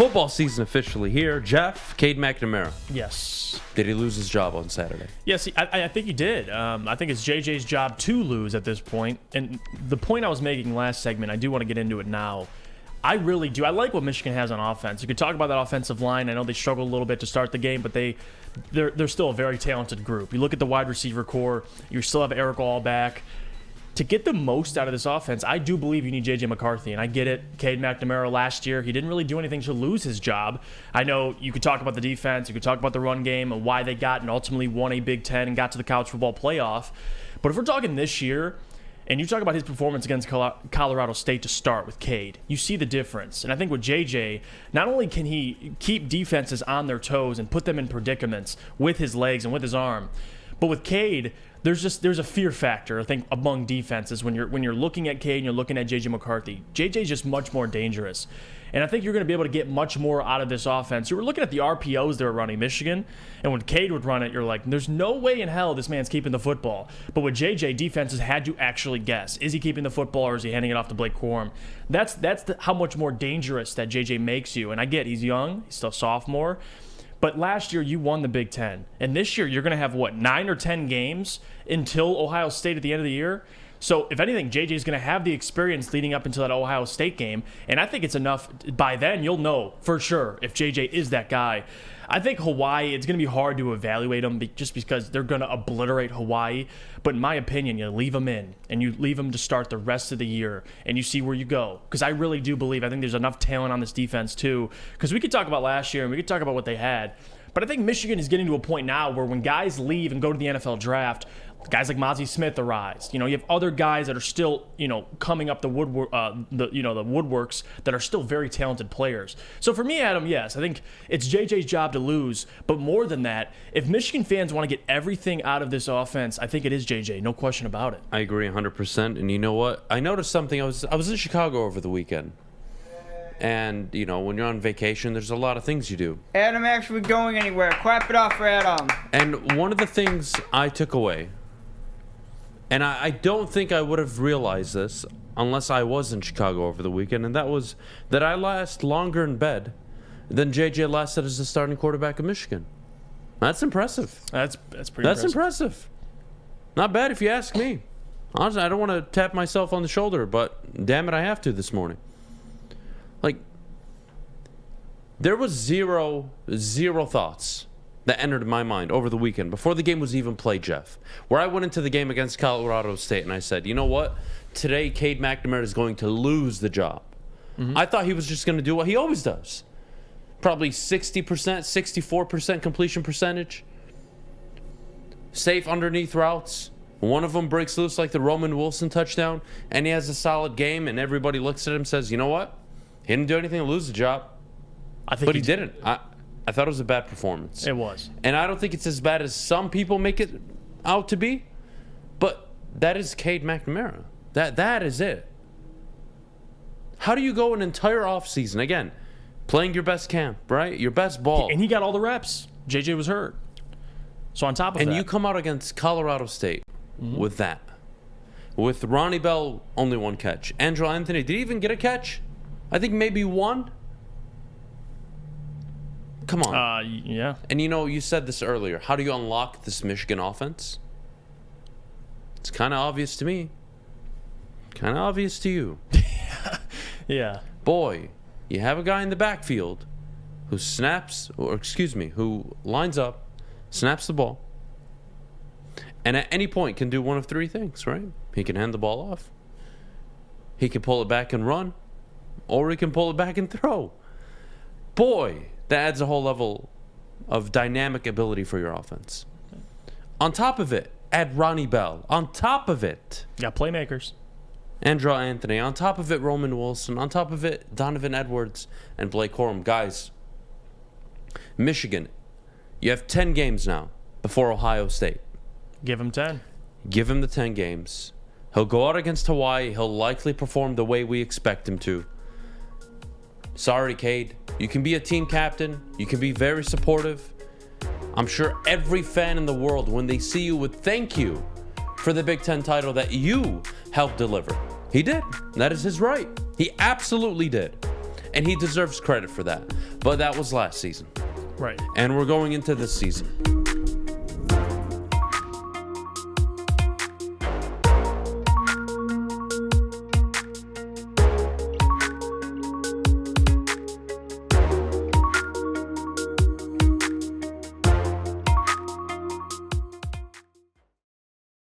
Football season officially here. Jeff, Cade McNamara. Yes. Did he lose his job on Saturday? Yes, I think he did. I think it's JJ's job to lose at this point. And the point I was making last segment, I do want to get into it now. I really do. I like what Michigan has on offense. You could talk about that offensive line. I know they struggled a little bit to start the game, but they're still a very talented group. You look at the wide receiver core. You still have Eric All back. To get the most out of this offense, I do believe you need J.J. McCarthy, and I get it. Cade McNamara last year, he didn't really do anything to lose his job. I know you could talk about the defense, you could talk about the run game, and why they got and ultimately won a Big Ten and got to the college football playoff. But if we're talking this year, and you talk about his performance against Colorado State to start with Cade, you see the difference. And I think with JJ, not only can he keep defenses on their toes and put them in predicaments with his legs and with his arm, but with Cade, there's a fear factor, I think, among defenses when you're looking at Cade and you're looking at J.J. McCarthy. J.J.'s just much more dangerous. And I think you're going to be able to get much more out of this offense. You were looking at the RPOs they were running Michigan, and when Cade would run it, you're like, there's no way in hell this man's keeping the football. But with J.J., defenses had to actually guess. Is he keeping the football or is he handing it off to Blake Corum? That's how much more dangerous that J.J. makes you. And I get he's young, he's still a sophomore. But last year, you won the Big Ten. And this year, you're going to have, 9 or 10 games until Ohio State at the end of the year? So, if anything, JJ is going to have the experience leading up until that Ohio State game. And I think it's enough. By then, you'll know for sure if JJ is that guy. I think Hawaii, it's going to be hard to evaluate them just because they're going to obliterate Hawaii. But in my opinion, you leave them in, and you leave them to start the rest of the year, and you see where you go. Because I really do believe, I think there's enough talent on this defense too. Because we could talk about last year, and we could talk about what they had. But I think Michigan is getting to a point now where when guys leave and go to the NFL draft, guys like Mozzie Smith arise. You have other guys that are still, coming up the woodworks that are still very talented players. So for me, Adam, yes, I think it's JJ's job to lose. But more than that, if Michigan fans want to get everything out of this offense, I think it is JJ, no question about it. I agree 100%. And you know what? I noticed something. I was in Chicago over the weekend. And, when you're on vacation, there's a lot of things you do. Adam actually going anywhere. Clap it off for Adam. And one of the things I took away, and I don't think I would have realized this unless I was in Chicago over the weekend, and that was that I last longer in bed than J.J. lasted as the starting quarterback of Michigan. That's impressive. That's pretty That's impressive. Not bad if you ask me. Honestly, I don't want to tap myself on the shoulder, but damn it, I have to this morning. There was zero thoughts that entered my mind over the weekend before the game was even played, Jeff, where I went into the game against Colorado State and I said, you know what? Today, Cade McNamara is going to lose the job. Mm-hmm. I thought he was just going to do what he always does. Probably 60%, 64% completion percentage. Safe underneath routes. One of them breaks loose like the Roman Wilson touchdown, and he has a solid game, and everybody looks at him and says, you know what? He didn't do anything to lose the job. But he didn't. I thought it was a bad performance. It was. And I don't think it's as bad as some people make it out to be. But that is Cade McNamara. That is it. How do you go an entire offseason, again, playing your best camp, right? Your best ball. And he got all the reps. JJ was hurt. So on top of that. And you come out against Colorado State with that. With Ronnie Bell, only one catch. Andrew Anthony, did he even get a catch? I think maybe one. Come on. Yeah. And you said this earlier. How do you unlock this Michigan offense? It's kind of obvious to me. Kind of obvious to you. Yeah. Boy, you have a guy in the backfield who who lines up, snaps the ball, and at any point can do one of three things, right? He can hand the ball off. He can pull it back and run. Or he can pull it back and throw. Boy, that adds a whole level of dynamic ability for your offense. On top of it, add Ronnie Bell. On top of it, got playmakers. Andrew Anthony. On top of it, Roman Wilson. On top of it, Donovan Edwards and Blake Corum. Guys, Michigan, you have 10 games now before Ohio State. Give him 10. Give him the 10 games. He'll go out against Hawaii. He'll likely perform the way we expect him to. Sorry, Cade. You can be a team captain. You can be very supportive. I'm sure every fan in the world, when they see you, would thank you for the Big Ten title that you helped deliver. He did. That is his right. He absolutely did. and he deserves credit for that. But that was last season. Right. And we're going into this season.